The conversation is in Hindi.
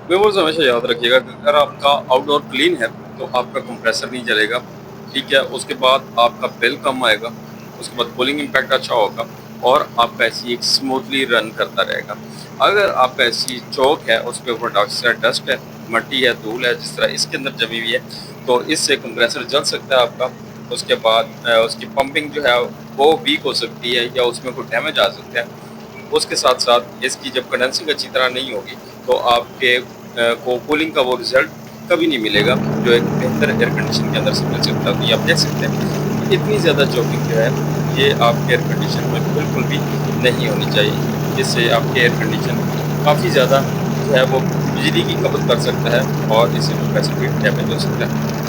व्यूअर्स हमेशा याद रखिएगा कि अगर आपका आउटडोर क्लीन है तो आपका कंप्रेसर नहीं चलेगा, ठीक है? उसके बाद आपका बिल कम आएगा, उसके बाद कूलिंग इम्पैक्ट अच्छा होगा और आपका एसी एक स्मूथली रन करता रहेगा। अगर आपका एसी चौक है, उसके ऊपर डस्ट है, मट्टी है, धूल है, जिस तरह इसके अंदर जमी हुई है, तो इससे कंप्रेसर जल सकता है आपका। उसके बाद उसकी पंपिंग जो है वो वीक हो सकती है या उसमें कोई डैमेज आ सकता है। उसके साथ-साथ इसकी जब कंडेंसिंग अच्छी तरह नहीं होगी, तो आपके को कूलिंग का वो रिज़ल्ट कभी नहीं मिलेगा, जो एक बेहतर एयर कंडीशन के अंदर से मिल सकता है। तो ये आप देख सकते हैं कि इतनी ज़्यादा चॉकिंग जो है, ये आपके एयर कंडीशन में बिल्कुल भी नहीं होनी चाहिए। इससे आपके एयर कंडीशन काफ़ी ज़्यादा जो है वो बिजली की खपत कर सकता है और इससे कंप्रेसर भी डैमेज हो सकता है।